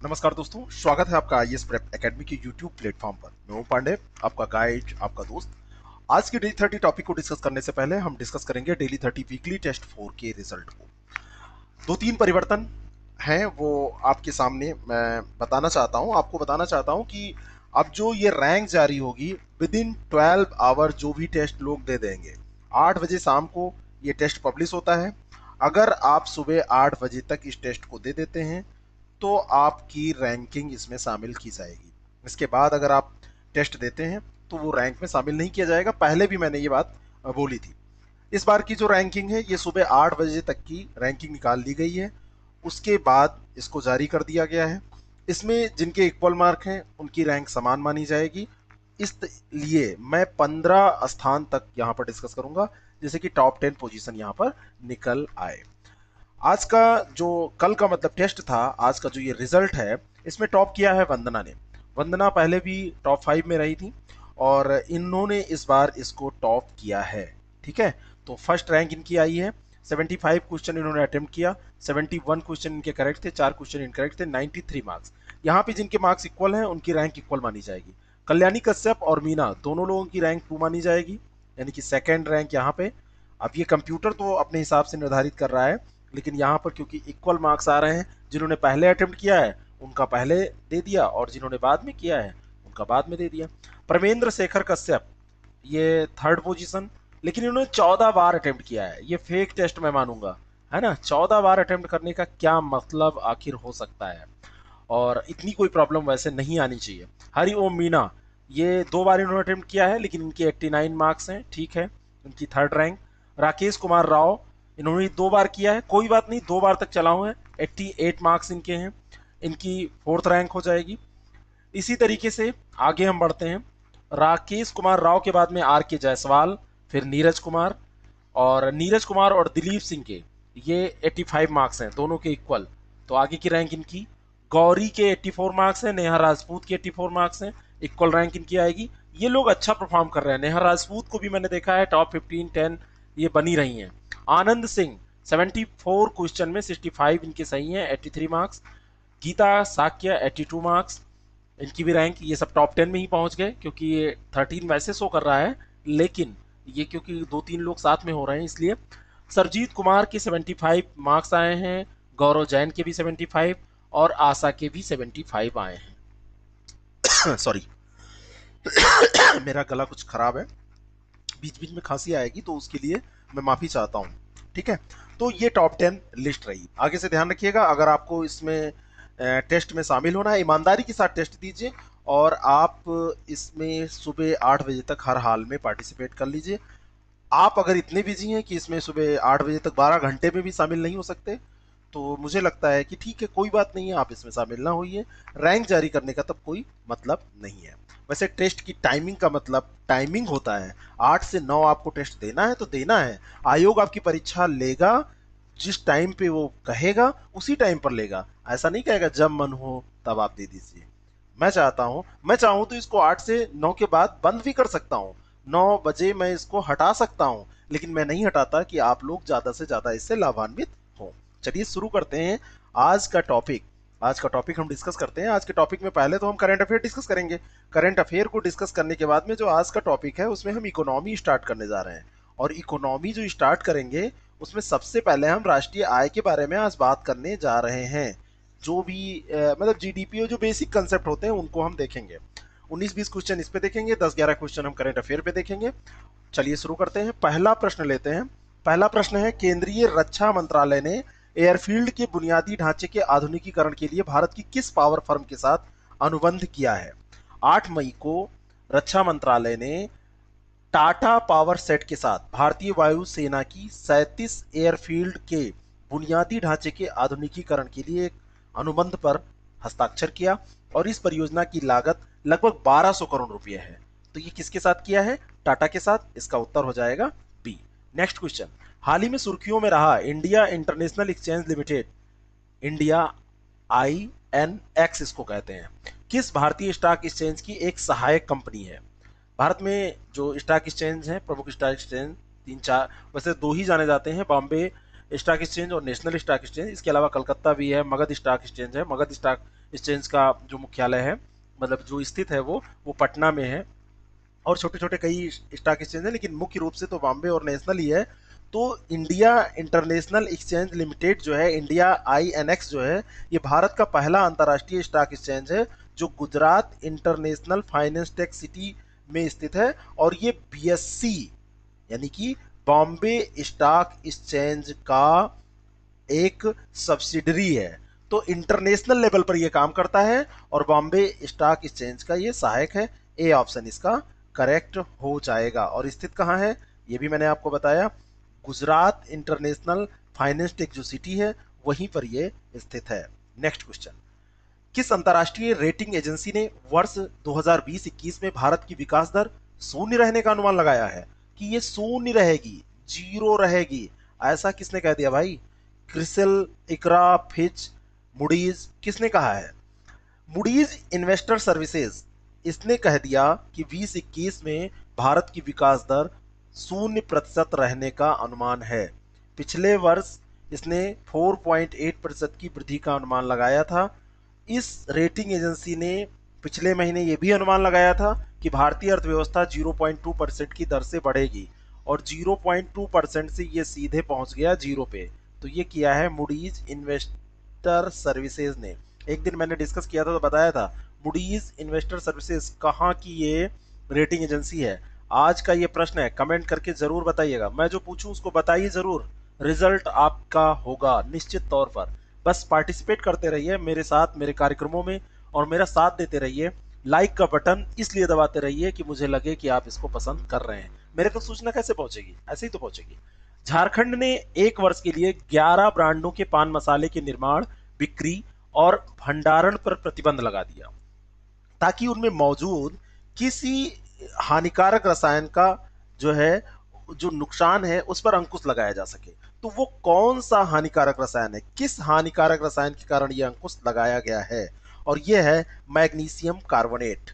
नमस्कार दोस्तों, स्वागत है आपका आईएएस प्रेप एकेडमी के यूट्यूब प्लेटफॉर्म पर। मैं हूं पांडे, आपका गाइड, आपका दोस्त। आज के डेली 30 टॉपिक को डिस्कस करने से पहले हम डिस्कस करेंगे डेली 30 वीकली टेस्ट 4 के रिजल्ट को। दो तीन परिवर्तन हैं वो आपके सामने मैं बताना चाहता हूं, आपको बताना चाहता हूं कि अब जो ये रैंक जारी होगी विद इन 12 आवर जो भी टेस्ट लोग दे देंगे। 8 बजे शाम को ये टेस्ट पब्लिश होता है। अगर आप सुबह 8 बजे तक इस टेस्ट को दे देते हैं तो आपकी रैंकिंग इसमें शामिल की जाएगी। इसके बाद अगर आप टेस्ट देते हैं तो वो रैंक में शामिल नहीं किया जाएगा। पहले भी मैंने ये बात बोली थी। इस बार की जो रैंकिंग है ये सुबह 8 बजे तक की रैंकिंग निकाल ली गई है, उसके बाद इसको जारी कर दिया गया है। इसमें जिनके इक्वल मार्क हैं उनकी रैंक समान मानी जाएगी। इसलिए मैं 15 स्थान तक यहाँ पर डिस्कस करूंगा, जैसे कि टॉप 10 पोजीशन यहाँ पर निकल आए। आज का जो कल का मतलब टेस्ट था, आज का जो ये रिजल्ट है, इसमें टॉप किया है वंदना ने। वंदना पहले भी टॉप 5 में रही थी और इन्होंने इस बार इसको टॉप किया है। ठीक है, तो फर्स्ट रैंक इनकी आई है। 75 क्वेश्चन इन्होंने अटेम्प्ट किया, 71 क्वेश्चन इनके करेक्ट थे, 4 क्वेश्चन इनकरेक्ट थे, 93 मार्क्स। यहाँ पे जिनके मार्क्स इक्वल हैं उनकी रैंक इक्वल मानी जाएगी। कल्याणी कश्यप और मीना दोनों लोगों की रैंक 2 मानी जाएगी, यानी कि सेकेंड रैंक यहाँ पे। अब ये कंप्यूटर तो अपने हिसाब से निर्धारित कर रहा है, लेकिन यहाँ पर क्योंकि इक्वल मार्क्स आ रहे हैं, जिन्होंने पहले अटेम्प्ट किया है उनका पहले दे दिया और जिन्होंने बाद में किया है उनका बाद में दे दिया। परमेंद्र शेखर कश्यप ये थर्ड पोजीशन, लेकिन इन्होंने 14 बार अटेम्प्ट किया है। ये फेक टेस्ट मैं मानूंगा, है ना। 14 बार अटेम्प्ट करने का क्या मतलब आखिर हो सकता है, और इतनी कोई प्रॉब्लम वैसे नहीं आनी चाहिए। हरि ओम मीना ये 2 बार इन्होंने अटेम्प्ट किया है, लेकिन इनके 89 मार्क्स हैं, ठीक है, इनकी थर्ड रैंक। राकेश कुमार राव इन्होंने 2 बार किया है, कोई बात नहीं, 2 बार तक चलाऊ है, 88 मार्क्स इनके हैं, इनकी फोर्थ रैंक हो जाएगी। इसी तरीके से आगे हम बढ़ते हैं। राकेश कुमार राव के बाद में आर के जायसवाल, फिर नीरज कुमार, और नीरज कुमार और दिलीप सिंह के ये 85 मार्क्स हैं, दोनों के इक्वल। तो आगे की रैंक इनकी। गौरी के 84 मार्क्स हैं, नेहा राजपूत के 84 मार्क्स हैं, इक्वल रैंक इनकी आएगी। ये लोग अच्छा परफॉर्म कर रहे हैं। नेहा राजपूत को भी मैंने देखा है टॉप 15 10 ये बनी रही हैं। आनंद सिंह 74 क्वेश्चन में 65 इनके सही हैं, 83 मार्क्स। गीता साक्य 82 मार्क्स, इनकी भी रैंक। ये सब टॉप 10 में ही पहुंच गए, क्योंकि ये 13 वैसे शो कर रहा है, लेकिन ये क्योंकि 2-3 लोग साथ में हो रहे हैं इसलिए। सरजीत कुमार के 75 मार्क्स आए हैं, गौरव जैन के भी 75 और आशा के भी 75 आए हैं। सॉरी, मेरा गला कुछ खराब है, बीच बीच में खांसी आएगी तो उसके लिए मैं माफी चाहता हूँ। ठीक है, तो ये टॉप 10 लिस्ट रही। आगे से ध्यान रखिएगा, अगर आपको इसमें टेस्ट में शामिल होना है, ईमानदारी के साथ टेस्ट दीजिए और आप इसमें सुबह 8 बजे तक हर हाल में पार्टिसिपेट कर लीजिए। आप अगर इतने बिजी हैं कि इसमें सुबह 8 बजे तक 12 घंटे में भी शामिल नहीं हो सकते, तो मुझे लगता है कि ठीक है, कोई बात नहीं है, आप इसमें शामिल ना होइए। रैंक जारी करने का तब कोई मतलब नहीं है। वैसे टेस्ट की टाइमिंग का मतलब टाइमिंग होता है, 8 से 9 आपको टेस्ट देना है तो देना है। आयोग आपकी परीक्षा लेगा, जिस टाइम पे वो कहेगा उसी टाइम पर लेगा। ऐसा नहीं कहेगा जब मन हो तब आप दे दीजिए। मैं चाहूं तो इसको 8 से 9 के बाद बंद भी कर सकता हूं, 9 बजे मैं इसको हटा सकता हूं, लेकिन मैं नहीं हटाता कि आप लोग ज्यादा से ज्यादा इससे लाभान्वित हो। चलिए शुरू करते हैं आज का टॉपिक। आज का टॉपिक हम डिस्कस करते हैं। आज के टॉपिक में पहले तो हम करंट अफेयर डिस्कस करेंगे। करंट अफेयर को डिस्कस करने के बाद में जो आज का टॉपिक है उसमें हम इकोनॉमी स्टार्ट करने जा रहे हैं। और इकोनॉमी जो स्टार्ट करेंगे उसमें सबसे पहले हम राष्ट्रीय आय के बारे में आज बात करने जा रहे हैं। जो भी मतलब जीडीपी और जो बेसिक कंसेप्ट होते हैं उनको हम देखेंगे। 19-20 क्वेश्चन इस पे देखेंगे, 10-11 क्वेश्चन हम करंट अफेयर पे देखेंगे। चलिए शुरू करते हैं। पहला प्रश्न लेते हैं। पहला प्रश्न है, केंद्रीय रक्षा मंत्रालय ने एयरफील्ड के बुनियादी ढांचे के आधुनिकीकरण के लिए भारत की किस पावर फर्म के साथ अनुबंध किया है। 8 मई को रक्षा मंत्रालय ने टाटा पावर सेट के साथ भारतीय वायुसेना की 37 एयरफील्ड के बुनियादी ढांचे के आधुनिकीकरण के लिए एक अनुबंध पर हस्ताक्षर किया, और इस परियोजना की लागत लगभग 1200 करोड़ रुपए है। तो ये किसके साथ किया है? टाटा के साथ। इसका उत्तर हो जाएगा बी। नेक्स्ट क्वेश्चन, हाल ही में सुर्खियों में रहा India international exchange limited, India INX इसको कहते हैं, किस भारतीय स्टॉक एक्सचेंज की एक सहायक कंपनी है। भारत में जो स्टॉक एक्सचेंज हैं, प्रमुख स्टॉक एक्सचेंज 3-4, वैसे 2 ही जाने जाते हैं, बॉम्बे स्टॉक एक्सचेंज और नेशनल स्टॉक एक्सचेंज। इसके अलावा कलकत्ता भी है, मगध स्टॉक एक्सचेंज है। मगध स्टॉक एक्सचेंज का जो मुख्यालय है, मतलब जो स्थित है वो पटना में है। और छोटे छोटे कई स्टॉक एक्सचेंज है, लेकिन मुख्य रूप से तो बॉम्बे और नेशनल ही है। तो इंडिया इंटरनेशनल एक्सचेंज लिमिटेड जो है, इंडिया INX जो है, ये भारत का पहला अंतर्राष्ट्रीय स्टॉक एक्सचेंज है जो Gujarat international finance tech city में स्थित है। और ये BSE यानी कि बॉम्बे स्टॉक एक्सचेंज का एक सब्सिडरी है। तो इंटरनेशनल लेवल पर यह काम करता है और बॉम्बे स्टॉक एक्सचेंज का ये सहायक है। ए ऑप्शन इसका करेक्ट हो जाएगा। और स्थित कहाँ है ये भी मैंने आपको बताया, गुजरात इंटरनेशनल फाइनेंस टेक जो सिटी है वहीं पर ये स्थित है। नेक्स्ट क्वेश्चन, किस अंतर्राष्ट्रीय रेटिंग एजेंसी ने वर्ष 2020-21 में भारत की विकास दर शून्य रहने का अनुमान लगाया है? कि ये शून्य रहेगी, जीरो रहेगी, ऐसा किसने कह दिया भाई? क्रिसिल, इकरा, फिच, मूडीज, किसने कहा है? मूडीज इन्वेस्टर सर्विसेज इसने कह दिया कि 2021 में भारत की विकास दर 0% रहने का अनुमान है। पिछले वर्ष इसने 4.8% की वृद्धि का अनुमान लगाया था। इस रेटिंग एजेंसी ने पिछले महीने यह भी अनुमान लगाया था कि भारतीय अर्थव्यवस्था 0.2% की दर से बढ़ेगी, और 0.2% से ये सीधे पहुंच गया जीरो पे। तो ये किया है मूडीज इन्वेस्टर सर्विसेज ने। एक दिन मैंने डिस्कस किया था तो बताया था मूडीज इन्वेस्टर सर्विसेज कहाँ की ये रेटिंग एजेंसी है। आज का ये प्रश्न है, कमेंट करके जरूर बताइएगा, मैं जो पूछूं उसको बताइए जरूर, रिजल्ट आपका होगा निश्चित तौर पर। बस पार्टिसिपेट करते रहिए मेरे साथ मेरे कार्यक्रमों में और मेरा साथ देते रहिए। लाइक का बटन इसलिए दबाते रहिए कि मुझे लगे कि आप इसको पसंद कर रहे हैं। मेरे तक सूचना कैसे पहुंचेगी? ऐसे ही तो पहुंचेगी। झारखंड ने एक वर्ष के लिए 11 ब्रांडों के पान मसाले के निर्माण, बिक्री और भंडारण पर प्रतिबंध लगा दिया, ताकि उनमें मौजूद किसी हानिकारक रसायन का जो है जो नुकसान है उस पर अंकुश लगाया जा सके। तो वो कौन सा हानिकारक रसायन है, किस हानिकारक रसायन के कारण यह अंकुश लगाया गया है? और यह है मैग्नीशियम कार्बोनेट।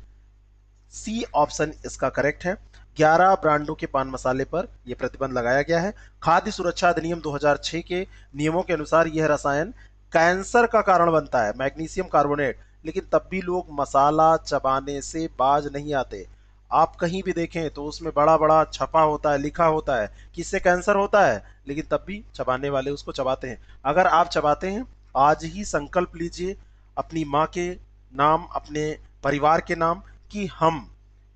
सी ऑप्शन इसका करेक्ट है। 11 ब्रांडों के पान मसाले पर यह प्रतिबंध लगाया गया है। खाद्य सुरक्षा अधिनियम 2006 के नियमों के अनुसार यह रसायन कैंसर का कारण बनता है, मैग्नीशियम कार्बोनेट, लेकिन तब भी लोग मसाला चबाने से बाज नहीं आते। आप कहीं भी देखें तो उसमें बड़ा बड़ा छपा होता है, लिखा होता है कि इससे कैंसर होता है, लेकिन तब भी चबाने वाले उसको चबाते हैं। अगर आप चबाते हैं, आज ही संकल्प लीजिए अपनी माँ के नाम, अपने परिवार के नाम, कि हम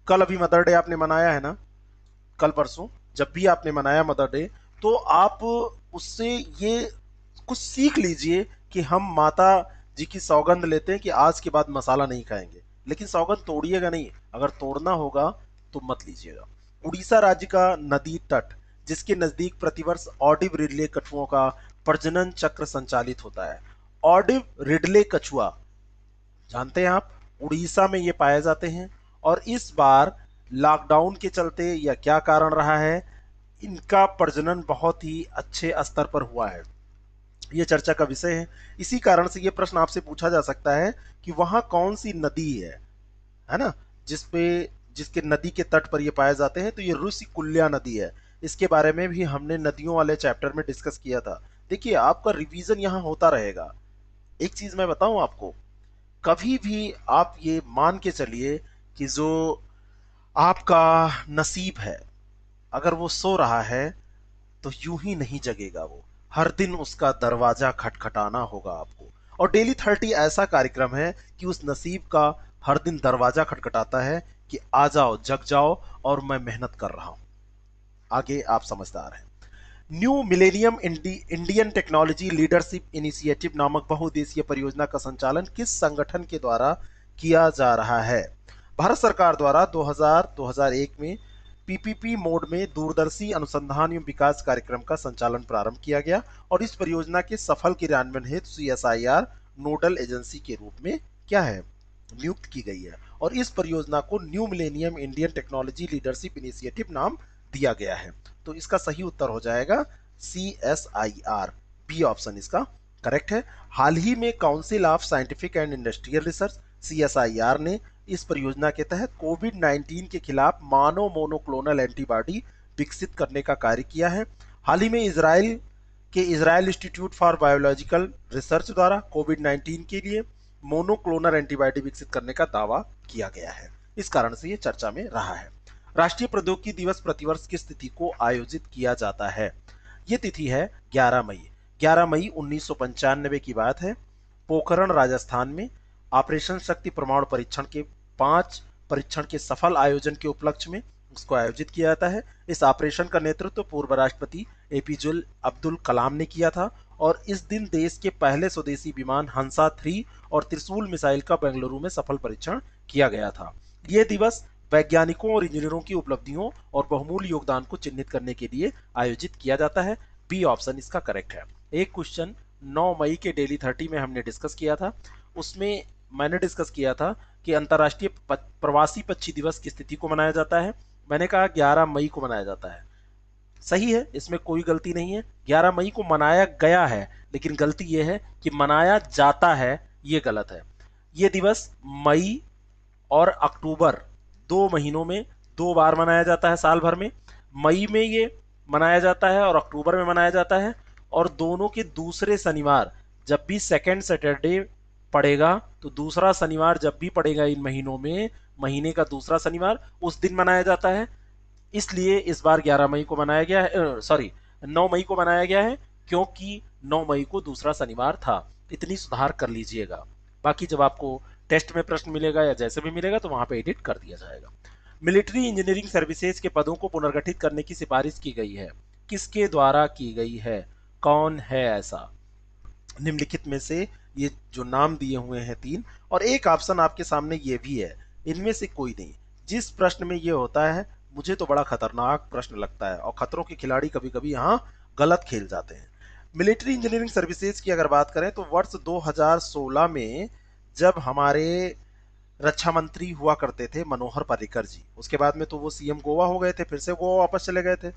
कल, अभी मदर डे आपने मनाया है ना, कल परसों जब भी आपने मनाया मदर डे, तो आप उससे ये कुछ सीख लीजिए कि हम माता जी की सौगंध लेते हैं कि आज के बाद मसाला नहीं खाएंगे। लेकिन सौगंध तोड़िएगा नहीं, अगर तोड़ना होगा तो मत लीजिएगा। उड़ीसा राज्य का नदी तट जिसके नजदीक प्रतिवर्ष ऑडिव रिडले कछुओं का प्रजनन चक्र संचालित होता है। ऑडिव रिडले कछुआ जानते हैं आप, उड़ीसा में ये पाए जाते हैं। और इस बार लॉकडाउन के चलते या क्या कारण रहा है, इनका प्रजनन बहुत ही अच्छे स्तर पर हुआ है, ये चर्चा का विषय है। इसी कारण से ये प्रश्न आपसे पूछा जा सकता है कि वहां कौन सी नदी है ना, जिसपे जिसके नदी के तट पर ये पाए जाते हैं। तो ये ऋषि कुल्या नदी है। इसके बारे में भी हमने नदियों वाले चैप्टर में डिस्कस किया था। देखिए, आपका रिवीजन यहाँ होता रहेगा। एक चीज मैं बताऊं आपको, कभी भी आप ये मान के चलिए कि जो आपका नसीब है, अगर वो सो रहा है तो यूं ही नहीं जगेगा वो, हर दिन उसका दरवाजा खटखटाना होगा आपको। और डेली 30 ऐसा कार्यक्रम है कि उस नसीब का हर दिन दरवाजा खटखटाता है कि आ जाओ, जग जाओ, और मैं मेहनत कर रहा हूं। आगे आप समझदार हैं। New millennium Indian technology leadership initiative नामक बहुउद्देशीय परियोजना का संचालन किस संगठन के द्वारा किया जा रहा है? भारत सरकार द्वारा 2000-2001 में PPP मोड में दूरदर्शी अनुसंधान एवं विकास कार्यक्रम का संचालन प्रारंभ किया गया, और इस परियोजना के सफल क्रियान्वयन हेतु CSIR नोडल एजेंसी के रूप में क्या है, नियुक्त की गई है। और इस परियोजना को new millennium Indian technology leadership initiative नाम दिया गया है। तो इसका सही उत्तर हो जाएगा CSIR, बी ऑप्शन इसका करेक्ट है। हाल ही में council of scientific and industrial research CSIR ने इस परियोजना के तहत कोविड-19 के खिलाफ मानव मोनोक्लोनल एंटीबॉडी विकसित करने का कार्य किया है। हाल ही में Israel institute for biological research द्वारा कोविड-19 के लिए मोनोक्लोनल एंटीबॉडी विकसित करने का दावा किया गया है। इस कारण से ये चर्चा में रहा है। राष्ट्रीय प्रौद्योगिकी दिवस प्रतिवर्ष किस तिथि को आयोजित किया जाता है? ये तिथि है 11 मई। 11 मई 1995 की बात है। पोखरण राजस्थान में ऑपरेशन शक्ति परमाणु परीक्षण के 5 परीक्षण के सफल आयोजन के उपलक्ष्य में उसको आयोजित किया जाता है। इस ऑपरेशन का नेतृत्व पूर्व राष्ट्रपति एपीजे अब्दुल कलाम ने किया था और इस दिन देश के पहले स्वदेशी विमान हंसा 3 और त्रिशूल मिसाइल का बेंगलुरु में सफल परीक्षण किया गया था। यह दिवस वैज्ञानिकों और इंजीनियरों की उपलब्धियों और बहुमूल्य योगदान को चिन्हित करने के लिए आयोजित किया जाता है। बी ऑप्शन इसका करेक्ट है। एक क्वेश्चन 9 मई के डेली 30 में हमने डिस्कस किया था। उसमें मैंने डिस्कस किया था कि अंतर्राष्ट्रीय प्रवासी पक्षी दिवस किस तिथि को मनाया जाता है। मैंने कहा 11 मई को मनाया जाता है। सही है, इसमें कोई गलती नहीं है। 11 मई को मनाया गया है, लेकिन गलती यह है कि मनाया जाता है, ये गलत है। ये दिवस मई और अक्टूबर 2 महीनों में 2 बार मनाया जाता है साल भर में। मई में ये मनाया जाता है और अक्टूबर में मनाया जाता है, और दोनों के दूसरे शनिवार, जब भी सेकेंड सैटरडे पड़ेगा तो दूसरा शनिवार जब भी पड़ेगा इन महीनों में, महीने का दूसरा शनिवार, उस दिन मनाया जाता है। इसलिए इस बार 11 मई को मनाया गया है, सॉरी 9 मई को मनाया गया है, क्योंकि 9 मई को दूसरा शनिवार था। इतनी सुधार कर लीजिएगा। बाकी जब आपको टेस्ट में प्रश्न मिलेगा या जैसे भी मिलेगा तो वहां पे एडिट कर दिया जाएगा। मिलिट्री इंजीनियरिंग सर्विसेज के पदों को पुनर्गठित करने की सिफारिश की गई है। किसके द्वारा की गई है? कौन है ऐसा? निम्नलिखित में से ये जो नाम दिए हुए हैं 3, और एक ऑप्शन आपके सामने ये भी है, इनमें से कोई नहीं। जिस प्रश्न में ये होता है, मुझे तो बड़ा खतरनाक प्रश्न लगता है, और खतरों के खिलाड़ी कभी कभी यहाँ गलत खेल जाते हैं। मिलिट्री इंजीनियरिंग सर्विसेज की अगर बात करें तो वर्ष 2016 में जब हमारे रक्षा मंत्री हुआ करते थे मनोहर पर्रिकर जी, उसके बाद में तो वो सीएम गोवा हो गए थे, फिर से गोवा वापस चले गए थे,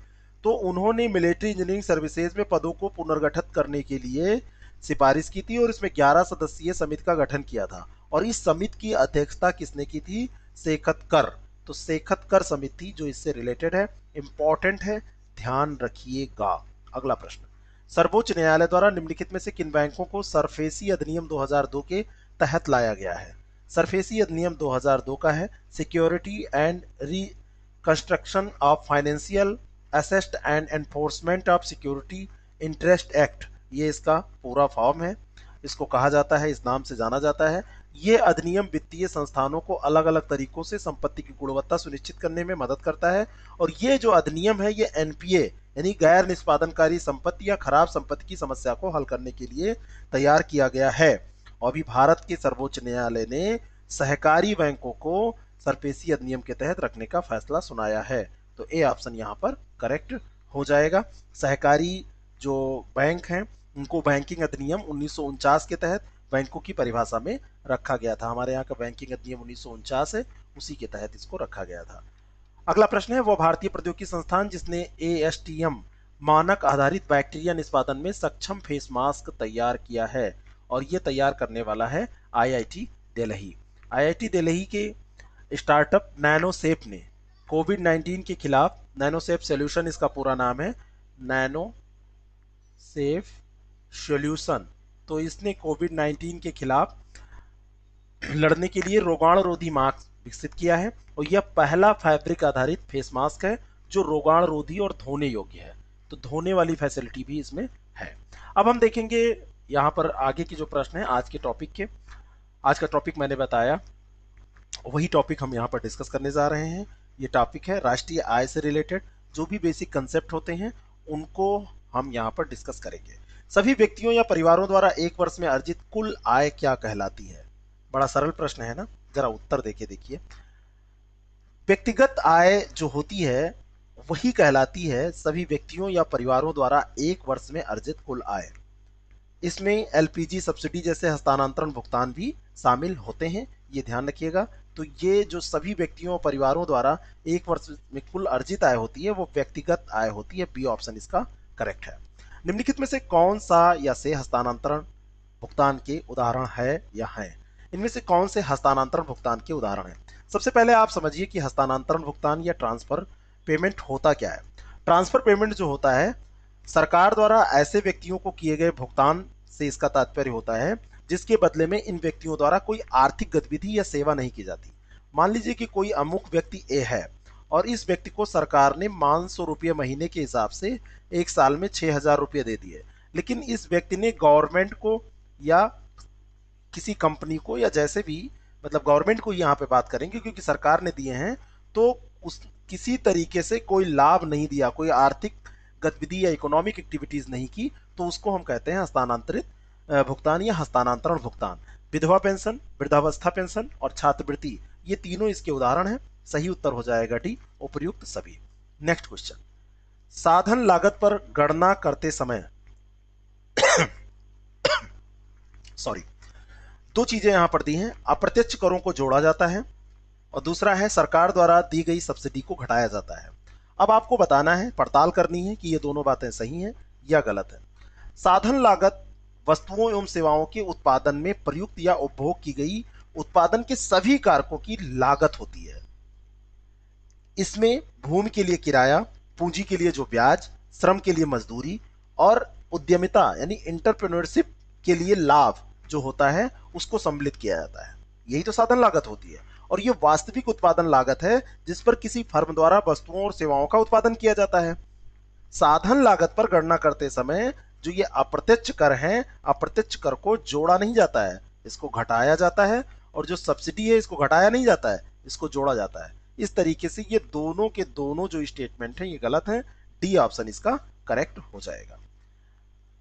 तो उन्होंने मिलिट्री इंजीनियरिंग सर्विसेज में पदों को पुनर्गठित करने के लिए सिफारिश की थी और इसमें 11 सदस्यीय समिति का गठन किया था। और इस समिति की अध्यक्षता किसने की थी? शेखत कर। तो शेखत कर समिति जो इससे रिलेटेड है, इंपॉर्टेंट है, ध्यान रखिएगा। अगला प्रश्न, सर्वोच्च न्यायालय द्वारा निम्नलिखित में से किन बैंकों को सरफेसी अधिनियम 2002 के तहत लाया गया है? सरफेसी अधिनियम 2002 का है security and reconstruction of financial asset and enforcement of security interest act, ये इसका पूरा फॉर्म है। इसको कहा जाता है, इस नाम से जाना जाता है। ये अधिनियम वित्तीय संस्थानों को अलग अलग तरीकों से संपत्ति की गुणवत्ता सुनिश्चित करने में मदद करता है। और ये जो अधिनियम है, ये एनपीए यानी गैर निष्पादनकारी संपत्ति या खराब संपत्ति की समस्या को हल करने के लिए तैयार किया गया है। और अभी भारत के सर्वोच्च न्यायालय ने सहकारी बैंकों को सरफेसी अधिनियम के तहत रखने का फैसला सुनाया है। तो ए ऑप्शन यहाँ पर करेक्ट हो जाएगा। सहकारी जो बैंक हैं उनको बैंकिंग अधिनियम 1949 के तहत बैंकों की परिभाषा में रखा गया था। हमारे यहाँ का बैंकिंग अधिनियम 1949 है, उसी के तहत इसको रखा गया था। अगला प्रश्न है, वो भारतीय प्रौद्योगिकी संस्थान जिसने एएसटीएम मानक आधारित बैक्टीरिया निष्पादन में सक्षम फेस मास्क तैयार किया है, और ये तैयार करने वाला है आईआईटी दिल्ली। आईआईटी दिल्ली के स्टार्टअप नैनोसेफ ने कोविड-19 के खिलाफ, नैनोसेफ सोल्यूशन इसका पूरा नाम है, नैनो सेफ सॉल्यूशन, तो इसने कोविड-19 के खिलाफ लड़ने के लिए रोगाणुरोधी मास्क विकसित किया है। और यह पहला फैब्रिक आधारित फेस मास्क है जो रोगाणुरोधी और धोने योग्य है। तो धोने वाली फैसिलिटी भी इसमें है। अब हम देखेंगे यहाँ पर आगे की जो प्रश्न है आज के टॉपिक के। आज का टॉपिक मैंने बताया, वही टॉपिक हम यहाँ पर डिस्कस करने जा रहे हैं। ये टॉपिक है राष्ट्रीय आय से रिलेटेड जो भी बेसिक कंसेप्ट होते हैं उनको हम यहाँ पर डिस्कस करेंगे। सभी व्यक्तियों या परिवारों द्वारा एक वर्ष में अर्जित कुल आय क्या कहलाती है? बड़ा सरल प्रश्न है ना, जरा उत्तर देखिए। व्यक्तिगत आय जो होती है वही कहलाती है सभी व्यक्तियों या परिवारों द्वारा एक वर्ष में अर्जित कुल आय। इसमें एलपीजी सब्सिडी जैसे हस्तांतरण भुगतान भी शामिल होते हैं, ये ध्यान रखिएगा। तो ये जो सभी व्यक्तियों और परिवारों द्वारा एक वर्ष में कुल अर्जित आय होती है वो व्यक्तिगत आय होती है। बी ऑप्शन इसका करेक्ट है। निम्नलिखित में से कौन सा या से हस्तांतरण भुगतान के उदाहरण है या हैं? इनमें से कौन से हस्तांतरण भुगतान के उदाहरण हैं? सबसे पहले आप समझिए कि हस्तांतरण भुगतान या ट्रांसफर पेमेंट होता क्या है। ट्रांसफर पेमेंट जो होता है सरकार द्वारा ऐसे व्यक्तियों को किए गए भुगतान से इसका तात्पर्य होता है जिसके बदले में इन व्यक्तियों द्वारा कोई आर्थिक गतिविधि या सेवा नहीं की जाती। मान लीजिए कि कोई अमुक व्यक्ति ए है और इस व्यक्ति को सरकार ने 500 रुपये महीने के हिसाब से एक साल में 6,000 रुपये दे दिए, लेकिन इस व्यक्ति ने गवर्नमेंट को या किसी कंपनी को या जैसे भी, मतलब गवर्नमेंट को यहाँ पे बात करेंगे क्योंकि सरकार ने दिए हैं, तो उस किसी तरीके से कोई लाभ नहीं दिया, कोई आर्थिक गतिविधि या इकोनॉमिक एक्टिविटीज नहीं की, तो उसको हम कहते हैं हस्तांतरित भुगतान या हस्तांतरण भुगतान। विधवा पेंशन, वृद्धावस्था पेंशन और छात्रवृत्ति, ये तीनों इसके उदाहरण हैं। सही उत्तर हो जाएगा डी, उपर्युक्त सभी। नेक्स्ट क्वेश्चन, साधन लागत पर गणना करते समय सॉरी, दो चीजें यहां पर दी हैं, अप्रत्यक्ष करों को जोड़ा जाता है और दूसरा है सरकार द्वारा दी गई सब्सिडी को घटाया जाता है। अब आपको बताना है, पड़ताल करनी है कि ये दोनों बातें सही हैं या गलत है। साधन लागत वस्तुओं एवं सेवाओं के उत्पादन में प्रयुक्त या उपभोग की गई उत्पादन के सभी कारकों की लागत होती है। इसमें भूमि के लिए किराया, पूंजी के लिए जो ब्याज, श्रम के लिए मजदूरी और उद्यमिता यानी एंटरप्रेन्योरशिप के लिए लाभ जो होता है उसको सम्मिलित किया जाता है। यही तो साधन लागत होती है और ये वास्तविक उत्पादन लागत है जिस पर किसी फर्म द्वारा वस्तुओं और सेवाओं का उत्पादन किया जाता है। साधन लागत पर गणना करते समय जो ये अप्रत्यक्ष कर हैं, अप्रत्यक्ष कर को जोड़ा नहीं जाता है, इसको घटाया जाता है, और जो सब्सिडी है इसको घटाया नहीं जाता है, इसको जोड़ा जाता है। इस तरीके से ये दोनों के दोनों जो स्टेटमेंट हैं ये गलत हैं। डी ऑप्शन इसका करेक्ट हो जाएगा।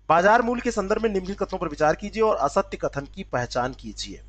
बाजार मूल्य के संदर्भ में निम्नलिखित कथनों पर विचार कीजिए और असत्य कथन की पहचान कीजिए।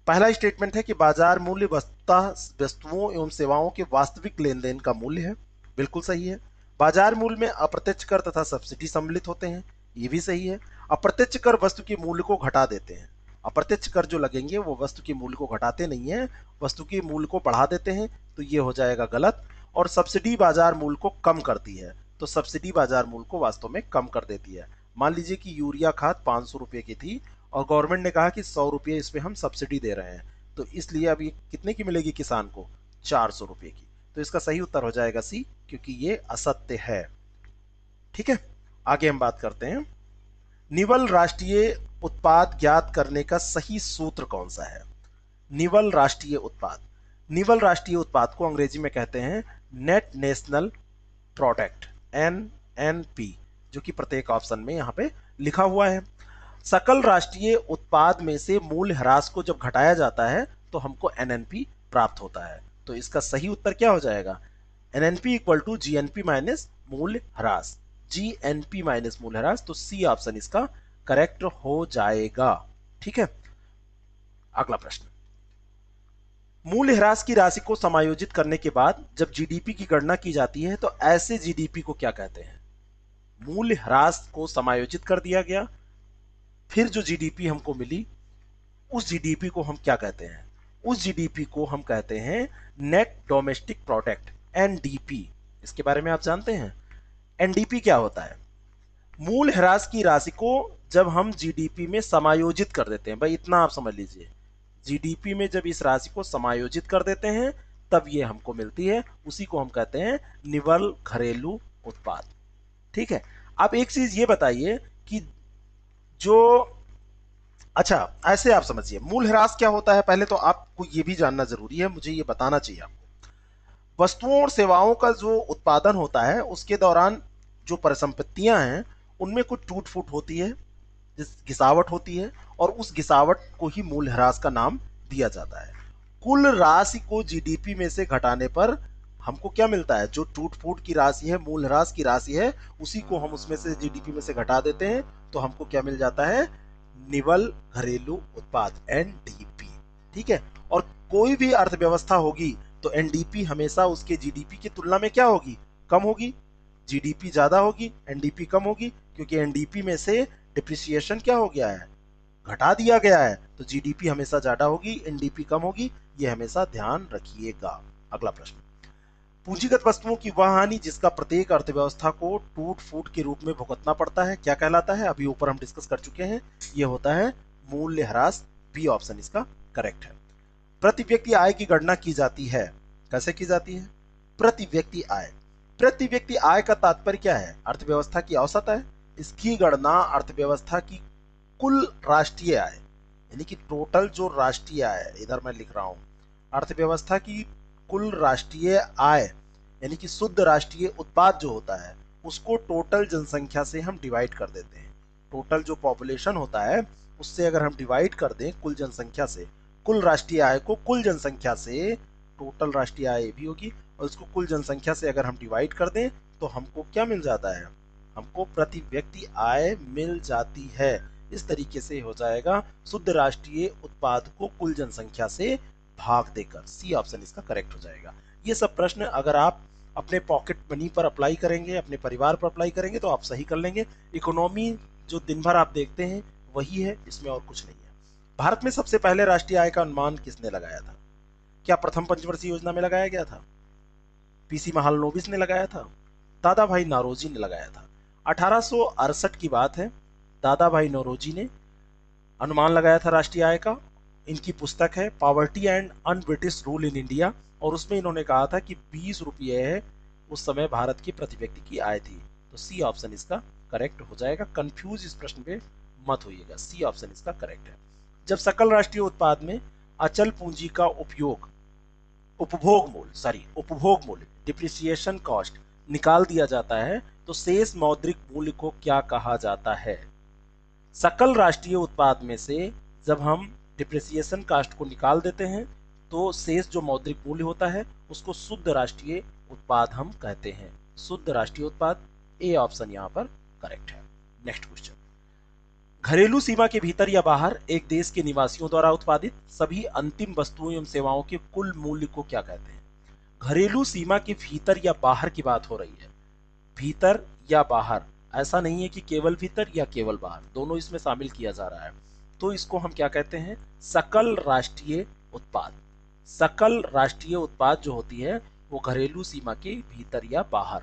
पहला स्टेटमेंट है कि बाजार मूल्य वस्तुओं एवं सेवाओं के वास्तविक लेन देन का मूल्य है, बिल्कुल सही है। बाजार मूल्य में अप्रत्यक्ष कर तथा सब्सिडी सम्मिलित होते हैं, ये भी सही है। अप्रत्यक्ष कर वस्तु के मूल्य को घटा देते हैं, अप्रत्यक्ष कर जो लगेंगे वो वस्तु के मूल्य को घटाते नहीं है, वस्तु के मूल्य को बढ़ा देते हैं, तो ये हो जाएगा गलत। और सब्सिडी बाजार मूल्य को कम करती है, तो सब्सिडी बाजार मूल्य को वास्तव में कम कर देती है। मान लीजिए कि यूरिया खाद 500 रुपये की थी और गवर्नमेंट ने कहा कि 100 रुपये इस पे हम सब्सिडी दे रहे हैं, तो इसलिए अब ये कितने की मिलेगी किसान को? 400 रुपये की। तो इसका सही उत्तर हो जाएगा सी, क्योंकि ये असत्य है। ठीक है, आगे हम बात करते हैं। निवल राष्ट्रीय उत्पाद ज्ञात करने का सही सूत्र कौन सा है? निवल राष्ट्रीय उत्पाद, निवल राष्ट्रीय उत्पाद को अंग्रेजी में कहते हैं नेट नेशनल प्रोडक्ट, NNP, जो कि प्रत्येक ऑप्शन में यहां पे लिखा हुआ है। सकल राष्ट्रीय उत्पाद में से मूल्य ह्रास को जब घटाया जाता है तो हमको NNP प्राप्त होता है। तो इसका सही उत्तर क्या हो जाएगा? NNP equal to GNP minus मूल्य ह्रास, GNP माइनस मूल्य ह्रास। तो सी ऑप्शन इसका करेक्ट हो जाएगा। ठीक है, अगला प्रश्न, मूल्य ह्रास की राशि को समायोजित करने के बाद जब जीडीपी की गणना की जाती है तो ऐसे जीडीपी को क्या कहते हैं? मूल्य ह्रास को समायोजित कर दिया गया, फिर जो जीडीपी हमको मिली उस जीडीपी को हम क्या कहते हैं? उस जीडीपी को हम कहते हैं नेट डोमेस्टिक प्रोडक्ट, NDP। इसके बारे में आप जानते हैं NDP क्या होता है? मूल्य ह्रास की राशि को जब हम जीडीपी में समायोजित कर देते हैं, भाई इतना आप समझ लीजिए, जीडीपी में जब इस राशि को समायोजित कर देते हैं तब ये हमको मिलती है, उसी को हम कहते हैं निवल घरेलू उत्पाद। ठीक है, अब एक चीज ये बताइए कि जो, अच्छा ऐसे आप समझिए मूल्य ह्रास क्या होता है, पहले तो आपको ये भी जानना जरूरी है, मुझे ये बताना चाहिए आपको। वस्तुओं और सेवाओं का जो उत्पादन होता है उसके दौरान जो परिसंपत्तियां हैं उनमें कुछ टूट फूट होती है, घिसावट होती है, और उस घिसावट को ही मूल्य ह्रास का नाम दिया जाता है। कुल राशि को जीडीपी में से घटाने पर हमको क्या मिलता है? जो टूट फूट की राशि है, मूल्य ह्रास की राशि है, उसी को हम उसमें से जीडीपी में से घटा देते हैं, तो हमको क्या मिल जाता है? निवल घरेलू उत्पाद, NDP। ठीक है, और कोई भी अर्थव्यवस्था होगी तो NDP हमेशा उसके जीडीपी की तुलना में क्या होगी? कम होगी। जीडीपी ज्यादा होगी, NDP कम होगी, क्योंकि NDP में से डिप्रिसिएशन क्या हो गया है? घटा दिया गया है, तो जीडीपी हमेशा ज्यादा होगी, NDP कम होगी, ये हमेशा ध्यान रखिएगा। अगला प्रश्न, पूंजीगत वस्तुओं की वह हानि जिसका प्रत्येक अर्थव्यवस्था को टूट फूट के रूप में भुगतना पड़ता है क्या कहलाता है? अभी ऊपर हम डिस्कस कर चुके हैं, ये होता है मूल्य ह्रास। बी ऑप्शन इसका करेक्ट है। प्रति व्यक्ति आय की गणना की जाती है, कैसे की जाती है? प्रति व्यक्ति आय, प्रति व्यक्ति आय का तात्पर्य क्या है? अर्थव्यवस्था की औसत आय। इसकी गणना अर्थव्यवस्था की कुल राष्ट्रीय आय यानी कि टोटल जो राष्ट्रीय आय, इधर मैं लिख रहा हूं, अर्थव्यवस्था की कुल राष्ट्रीय आय यानी कि शुद्ध राष्ट्रीय उत्पाद जो होता है उसको टोटल जनसंख्या से हम डिवाइड कर देते हैं। टोटल जो पॉपुलेशन होता है उससे अगर हम डिवाइड कर दें कुल जनसंख्या से, कुल राष्ट्रीय आय को कुल जनसंख्या से, टोटल राष्ट्रीय आय भी होगी, और उसको कुल जनसंख्या से अगर हम डिवाइड कर दें तो हमको क्या मिल जाता है, हमको प्रति व्यक्ति आय मिल जाती है। इस तरीके से हो जाएगा शुद्ध राष्ट्रीय उत्पाद को कुल जनसंख्या से भाग देकर। सी ऑप्शन इसका करेक्ट हो जाएगा। ये सब प्रश्न अगर आप अपने पॉकेट मनी पर अप्लाई करेंगे, अपने परिवार पर अप्लाई करेंगे तो आप सही कर लेंगे। इकोनॉमी जो दिन भर आप देखते हैं वही है, इसमें और कुछ नहीं है। भारत में सबसे पहले राष्ट्रीय आय का अनुमान किसने लगाया था? क्या प्रथम पंचवर्षीय योजना में लगाया गया था? पीसी महालनोबिस ने लगाया था? दादा भाई नौरोजी ने लगाया था? 1868 की बात है, दादा भाई नौरोजी ने अनुमान लगाया था राष्ट्रीय आय का। इनकी पुस्तक है poverty and un British rule in India, और उसमें इन्होंने कहा था कि 20 रुपये है उस समय भारत की प्रति व्यक्ति की आय थी। तो सी ऑप्शन इसका करेक्ट हो जाएगा। कंफ्यूज इस प्रश्न पे मत होइएगा, सी ऑप्शन इसका करेक्ट है। जब सकल राष्ट्रीय उत्पाद में अचल पूंजी का उपयोग, उपभोग मूल्य डिप्रिसिएशन कॉस्ट निकाल दिया जाता है तो शेष मौद्रिक मूल्य को क्या कहा जाता है? सकल राष्ट्रीय उत्पाद में से जब हम डिप्रिसिएशन कॉस्ट को निकाल देते हैं तो शेष जो मौद्रिक मूल्य होता है उसको शुद्ध राष्ट्रीय उत्पाद हम कहते हैं। शुद्ध राष्ट्रीय उत्पाद, ए ऑप्शन यहां पर करेक्ट है। नेक्स्ट क्वेश्चन, घरेलू सीमा के भीतर या बाहर एक देश के निवासियों द्वारा उत्पादित सभी अंतिम वस्तुओं एवं सेवाओं के कुल मूल्य को क्या कहते हैं? घरेलू सीमा के भीतर या बाहर की बात हो रही है, भीतर या बाहर, ऐसा नहीं है कि केवल भीतर या केवल बाहर, दोनों इसमें शामिल किया जा रहा है। तो इसको हम क्या कहते हैं? सकल राष्ट्रीय उत्पाद। सकल राष्ट्रीय उत्पाद जो होती है वो घरेलू सीमा के भीतर या बाहर।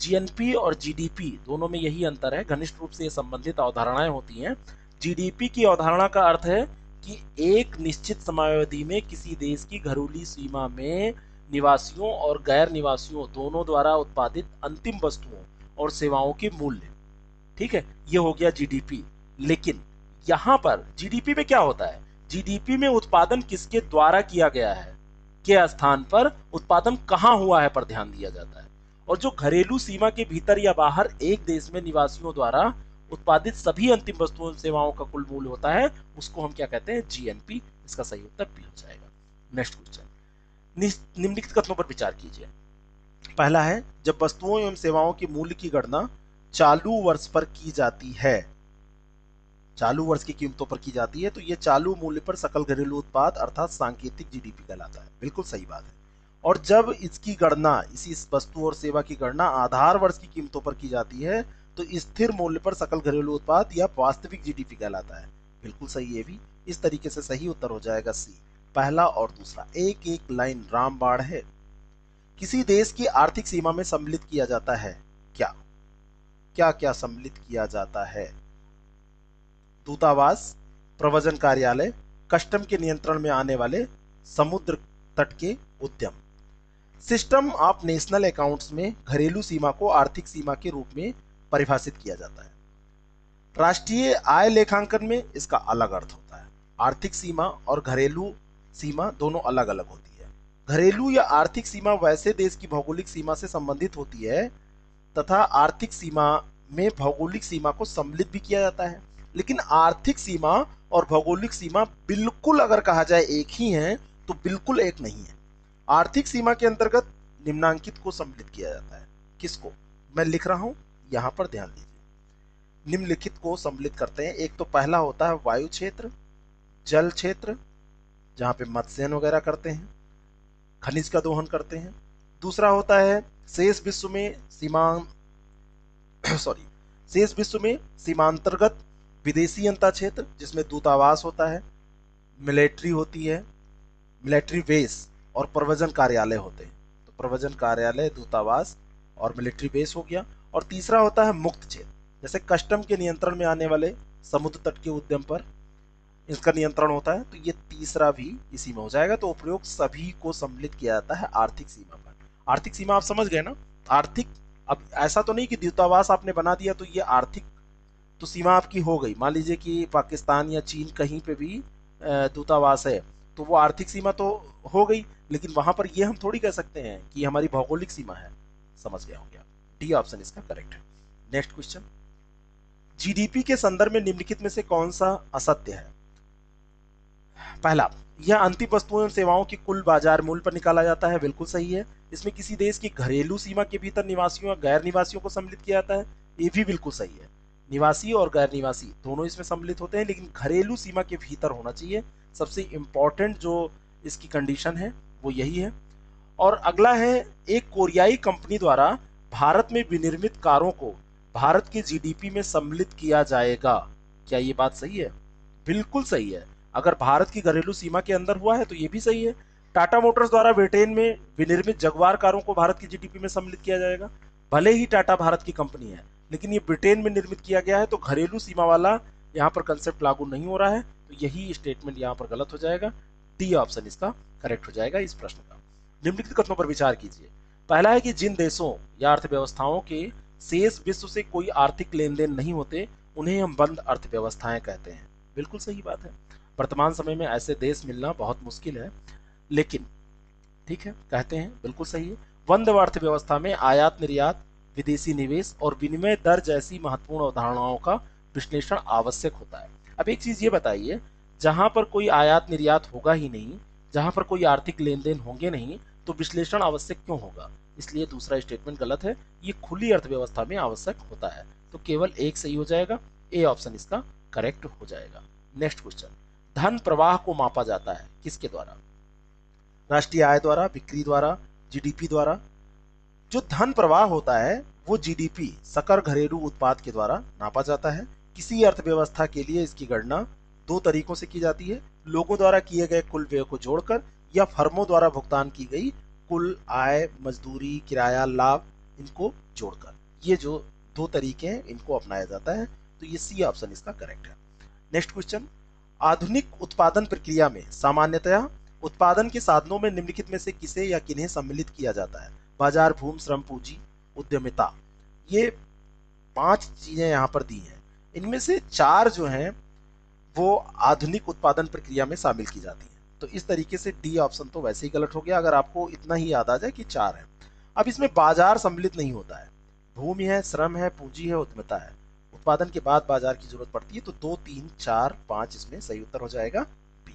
जीएनपी और जीडीपी दोनों में यही अंतर है, घनिष्ठ रूप से संबंधित अवधारणाएं होती हैं। जीडीपी की अवधारणा का अर्थ है कि एक निश्चित समयावधि में किसी देश की घरेलू सीमा में निवासियों और गैर निवासियों दोनों द्वारा उत्पादित अंतिम वस्तुओं और सेवाओं के मूल्य, ठीक है, ये हो गया जीडीपी। लेकिन यहां पर जीडीपी में क्या होता है? जीडीपी में उत्पादन किसके द्वारा किया गया है के स्थान पर उत्पादन कहां हुआ है पर ध्यान दिया जाता है। और जो घरेलू सीमा के भीतर या बाहर एक देश में निवासियों द्वारा उत्पादित सभी अंतिम वस्तुओं सेवाओं का कुल मूल्य होता है उसको हम क्या कहते हैं? जीएनपी। इसका सही उत्तर बी हो जाएगा। नेक्स्ट क्वेश्चन, निम्नलिखित कथनों पर विचार कीजिए। पहला है, जब वस्तुओं एवं सेवाओं के मूल्य की गणना चालू वर्ष पर की जाती है, चालू वर्ष की कीमतों पर की जाती है, तो ये चालू मूल्य पर सकल घरेलू उत्पाद अर्थात सांकेतिक जीडीपी कहलाता है। बिल्कुल सही बात है। और जब इसकी गणना, इसी वस्तु और सेवा की गणना आधार वर्ष की कीमतों पर की जाती है तो स्थिर मूल्य पर सकल घरेलू उत्पाद या वास्तविक जीडीपी कहलाता है। बिल्कुल सही है भी। इस तरीके से सही उत्तर हो जाएगा सी, पहला और दूसरा। एक एक लाइन रामबाण है। किसी देश की आर्थिक सीमा में सम्मिलित किया जाता है क्या? क्या क्या सम्मिलित किया जाता है? दूतावास, प्रव्रजन कार्यालय, कस्टम के नियंत्रण में आने वाले समुद्र तट के उद्यम। सिस्टम ऑफ नेशनल अकाउंट्स में घरेलू सीमा को आर्थिक सीमा के रूप में परिभाषित किया जाता है। राष्ट्रीय आय लेखांकन में इसका अलग अर्थ होता है। आर्थिक सीमा और घरेलू सीमा दोनों अलग अलग होती है। घरेलू या आर्थिक सीमा वैसे देश की भौगोलिक सीमा से संबंधित होती है तथा आर्थिक सीमा में भौगोलिक सीमा को सम्मिलित भी किया जाता है। लेकिन आर्थिक सीमा और भौगोलिक सीमा बिल्कुल अगर कहा जाए एक ही है तो बिल्कुल एक नहीं है। आर्थिक सीमा के अंतर्गत निम्नांकित को सम्मिलित किया जाता है। किसको मैं लिख रहा हूं यहां पर ध्यान दीजिए। निम्नलिखित को सम्मिलित करते हैं। एक तो पहला होता है वायु क्षेत्र, जल क्षेत्र जहां पे मत्स्यन वगैरह करते हैं, खनिज का दोहन करते हैं। दूसरा होता है शेष विश्व में शेष विश्व में सीमांतर्गत विदेशी अंतर क्षेत्र जिसमें दूतावास होता है, मिलिट्री होती है, मिलिट्री बेस और प्रव्रजन कार्यालय होते हैं। तो प्रव्रजन कार्यालय, दूतावास और मिलिट्री बेस हो गया। और तीसरा होता है मुक्त क्षेत्र, जैसे कस्टम के नियंत्रण में आने वाले समुद्र तट के उद्यम पर इसका नियंत्रण होता है। तो ये तीसरा भी इसी में हो जाएगा। तो उपयोग सभी को सम्मिलित किया जाता है आर्थिक सीमा पर। आर्थिक सीमा आप समझ गए ना? आर्थिक, अब ऐसा तो नहीं कि दूतावास आपने बना दिया तो ये आर्थिक तो सीमा आपकी हो गई। मान लीजिए कि पाकिस्तान या चीन कहीं पे भी दूतावास है, तो वो आर्थिक सीमा तो हो गई, लेकिन वहां पर ये हम थोड़ी कह सकते हैं कि हमारी भौगोलिक सीमा है। समझ गया हो गया, डी ऑप्शन इसका करेक्ट है। नेक्स्ट क्वेश्चन, जीडीपी के संदर्भ में निम्नलिखित में से कौन सा असत्य है? पहला, यह अंतिम वस्तुओं और सेवाओं की कुल बाजार मूल्य पर निकाला जाता है, बिल्कुल सही है। इसमें किसी देश की घरेलू सीमा के भीतर निवासियों या गैर निवासियों को सम्मिलित किया जाता है, ये भी बिल्कुल सही है। निवासी और गैर निवासी दोनों इसमें सम्मिलित होते हैं, लेकिन घरेलू सीमा के भीतर होना चाहिए। सबसे इंपॉर्टेंट जो इसकी कंडीशन है वो यही है। और अगला है, एक कोरियाई कंपनी द्वारा भारत में विनिर्मित कारों को भारत के जीडीपी में सम्मिलित किया जाएगा, क्या ये बात सही है? बिल्कुल सही है। अगर भारत की घरेलू सीमा के अंदर हुआ है तो ये भी सही है। टाटा मोटर्स द्वारा ब्रिटेन में विनिर्मित जगुआर कारों को भारत की जीडीपी में सम्मिलित किया जाएगा। भले ही टाटा भारत की कंपनी है, लेकिन ये ब्रिटेन में निर्मित किया गया है, तो घरेलू सीमा वाला यहाँ पर कंसेप्ट लागू नहीं हो रहा है, तो यही स्टेटमेंट यहाँ पर गलत हो जाएगा। डी ऑप्शन इसका करेक्ट हो जाएगा इस प्रश्न का। निम्नलिखित कथनों पर विचार कीजिए। पहला है कि जिन देशों या अर्थव्यवस्थाओं के शेष विश्व से कोई आर्थिक लेन देन नहीं होते, उन्हें हम बंद अर्थव्यवस्थाएं कहते हैं। बिल्कुल सही बात है। वर्तमान समय में ऐसे देश मिलना बहुत मुश्किल है, लेकिन ठीक है, कहते हैं, बिल्कुल सही है। बंद अर्थव्यवस्था में आयात निर्यात, विदेशी निवेश और विनिमय दर जैसी महत्वपूर्ण अवधारणाओं का विश्लेषण आवश्यक होता है। अब एक चीज ये बताइए, जहां पर कोई आयात निर्यात होगा ही नहीं, जहां पर कोई आर्थिक लेन देन होंगे नहीं, तो विश्लेषण आवश्यक क्यों होगा? इसलिए दूसरा स्टेटमेंट गलत है। ये खुली अर्थव्यवस्था में आवश्यक होता है, तो केवल एक सही हो जाएगा। ए ऑप्शन इसका करेक्ट हो जाएगा। नेक्स्ट क्वेश्चन, धन प्रवाह को मापा जाता है किसके द्वारा? राष्ट्रीय आय द्वारा, बिक्री द्वारा, जीडीपी द्वारा? जो धन प्रवाह होता है वो जीडीपी, सकल घरेलू उत्पाद के द्वारा नापा जाता है। किसी अर्थव्यवस्था के लिए इसकी गणना दो तरीकों से की जाती है, लोगों द्वारा किए गए कुल व्यय को जोड़कर या फर्मों द्वारा भुगतान की गई कुल आय, मजदूरी, किराया, लाभ, इनको जोड़कर। ये जो दो तरीके हैं इनको अपनाया जाता है, तो ये सी ऑप्शन इसका करेक्ट है। नेक्स्ट क्वेश्चन, आधुनिक उत्पादन प्रक्रिया में सामान्यतया उत्पादन के साधनों में निम्नलिखित में से किसे या किन्हें सम्मिलित किया जाता है? बाजार, भूमि, श्रम, पूंजी, उद्यमिता। ये 5 चीजें यहाँ पर दी हैं। इनमें से 4 जो हैं वो आधुनिक उत्पादन प्रक्रिया में शामिल की जाती हैं। तो इस तरीके से डी ऑप्शन तो वैसे ही गलत हो गया, अगर आपको इतना ही याद आ जाए कि 4 है। अब इसमें बाजार सम्मिलित नहीं होता है, भूमि है, श्रम है, पूंजी है, उद्यमिता है। उत्पादन के बाद बाजार की जरूरत पड़ती है, तो 2, 3, 4, 5 इसमें सही उत्तर हो जाएगा बी।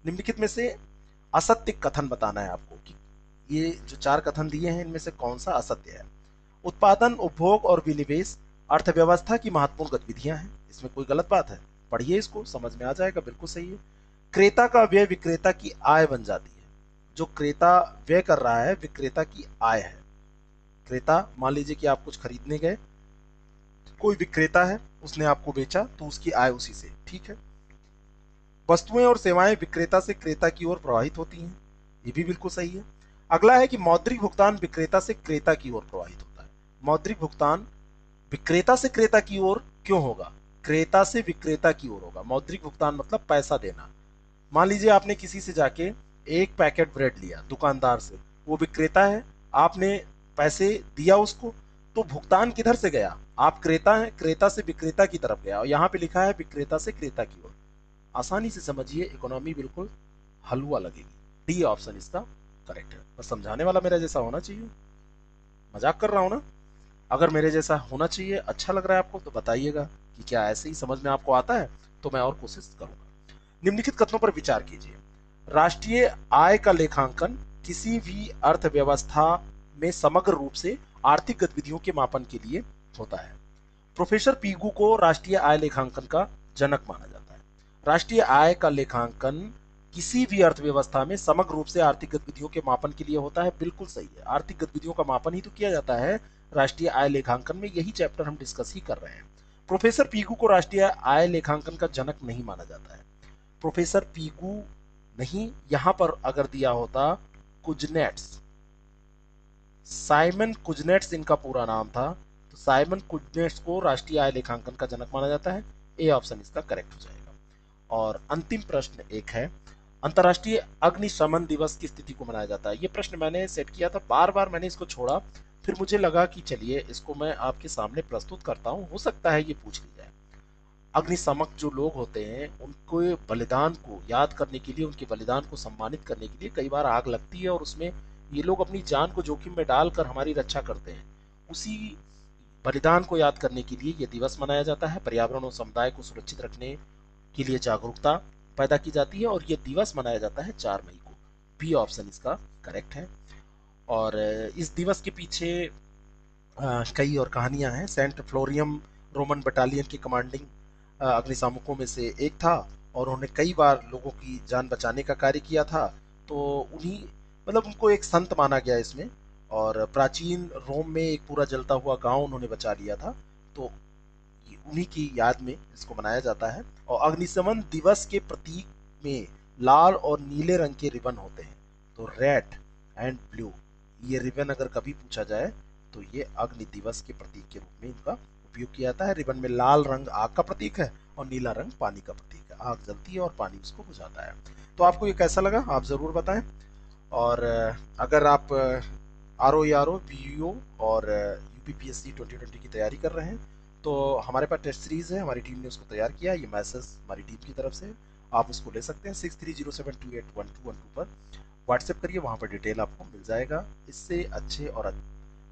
निम्नलिखित में से असत्य कथन बताना है आपको कि ये जो 4 कथन दिए हैं इनमें से कौन सा असत्य है। उत्पादन, उपभोग और विनिवेश अर्थव्यवस्था की महत्वपूर्ण गतिविधियां हैं, इसमें कोई गलत बात है? पढ़िए इसको, समझ में आ जाएगा, बिल्कुल सही है। क्रेता का व्यय विक्रेता की आय बन जाती है। जो क्रेता व्यय कर रहा है विक्रेता की आय है। क्रेता, मान लीजिए कि आप कुछ खरीदने गए, कोई विक्रेता है, उसने आपको बेचा, तो उसकी आय उसी से, ठीक है। वस्तुएं और सेवाएं विक्रेता से क्रेता की ओर प्रवाहित होती हैं, ये भी बिल्कुल सही है। अगला है कि मौद्रिक भुगतान विक्रेता से क्रेता की ओर प्रवाहित होता है। मौद्रिक भुगतान विक्रेता से क्रेता की ओर क्यों होगा? क्रेता से विक्रेता की ओर होगा। मौद्रिक भुगतान मतलब पैसा देना। मान लीजिए आपने किसी से जाके एक पैकेट ब्रेड लिया दुकानदार से, वो विक्रेता है, आपने पैसे दिया उसको, तो भुगतान किधर से गया? आप क्रेता हैं, क्रेता से विक्रेता की तरफ गया, और यहाँ पे लिखा है विक्रेता से क्रेता की ओर। आसानी से समझिए, इकोनॉमी बिल्कुल हलवा लगेगी। डी ऑप्शन इसका करेक्ट है। बस समझाने वाला मेरा जैसा होना चाहिए, मजाक कर रहा हूं ना। अगर मेरे जैसा होना चाहिए, अच्छा लग रहा है आपको, तो बताइएगा कि क्या ऐसे ही समझ में आपको आता है, तो मैं और कोशिश करूंगा। निम्नलिखित कथनों पर विचार कीजिए। राष्ट्रीय आय का लेखांकन किसी भी अर्थव्यवस्था में समग्र रूप से आर्थिक गतिविधियों के मापन के लिए होता है। प्रोफेसर पीगू को राष्ट्रीय आय लेखांकन का जनक माना जाता है। राष्ट्रीय आय का लेखांकन किसी भी अर्थव्यवस्था में समग्र रूप से आर्थिक गतिविधियों के मापन के लिए होता है, बिल्कुल सही है। आर्थिक गतिविधियों का मापन ही तो किया जाता है राष्ट्रीय आय लेखांकन में, यही चैप्टर हम डिस्कस ही कर रहे हैं। प्रोफेसर पीगू को राष्ट्रीय आय लेखांकन का जनक नहीं माना जाता है। प्रोफेसर पीगू नहीं, यहां पर अगर दिया होता कुजनेट्स, साइमन कुजनेट्स इनका पूरा नाम था, तो साइमन कुजनेट्स को राष्ट्रीय आय लेखांकन का जनक माना जाता है। ए ऑप्शन इसका करेक्ट हो जाएगा। और अंतिम प्रश्न एक है, अंतर्राष्ट्रीय अग्निशमन दिवस की स्थिति को मनाया जाता है। ये प्रश्न मैंने सेट किया था, बार बार मैंने इसको छोड़ा, फिर मुझे लगा कि चलिए इसको मैं आपके सामने प्रस्तुत करता हूं, हो सकता है ये पूछ ली जाए। अग्निशामक जो लोग होते हैं उनको बलिदान को याद करने के लिए, उनके बलिदान को सम्मानित करने के लिए कई बार आग लगती है और उसमें ये लोग अपनी जान को जोखिम में डालकर हमारी रक्षा करते हैं। उसी बलिदान को याद करने के लिए ये दिवस मनाया जाता है। पर्यावरण और समुदाय को सुरक्षित रखने के लिए जागरूकता पैदा की जाती है और ये दिवस मनाया जाता है 4 मई को। बी ऑप्शन इसका करेक्ट है। और इस दिवस के पीछे कई और कहानियां हैं। सेंट फ्लोरियम रोमन बटालियन के कमांडिंग अग्निशामकों में से एक था और उन्होंने कई बार लोगों की जान बचाने का कार्य किया था। तो उन्हीं मतलब उनको एक संत माना गया इसमें। और प्राचीन रोम में एक पूरा जलता हुआ गांव उन्होंने बचा लिया था। तो उन्हीं की याद में इसको मनाया जाता है। और अग्निशमन दिवस के प्रतीक में लाल और नीले रंग के रिबन होते हैं। तो रेड एंड ब्लू, ये रिबन अगर कभी पूछा जाए तो ये अग्नि दिवस के प्रतीक के रूप में इनका उपयोग किया जाता है। रिबन में लाल रंग आग का प्रतीक है और नीला रंग पानी का प्रतीक है। आग जलती है और पानी उसको बुझाता है। तो आपको ये कैसा लगा आप जरूर बताएं। और अगर आप R O R O P O और यूपीपीएससी 2020 की तैयारी कर रहे हैं तो हमारे पास टेस्ट सीरीज है, हमारी टीम ने उसको तैयार किया। ये मैसेज हमारी टीम की तरफ से आप उसको ले सकते हैं। 6307281212 पर व्हाट्सएप करिए, वहाँ पर डिटेल आपको मिल जाएगा। इससे अच्छे और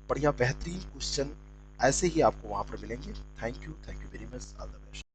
बढ़िया बेहतरीन क्वेश्चन ऐसे ही आपको वहाँ पर मिलेंगे। Thank you very much, all the best.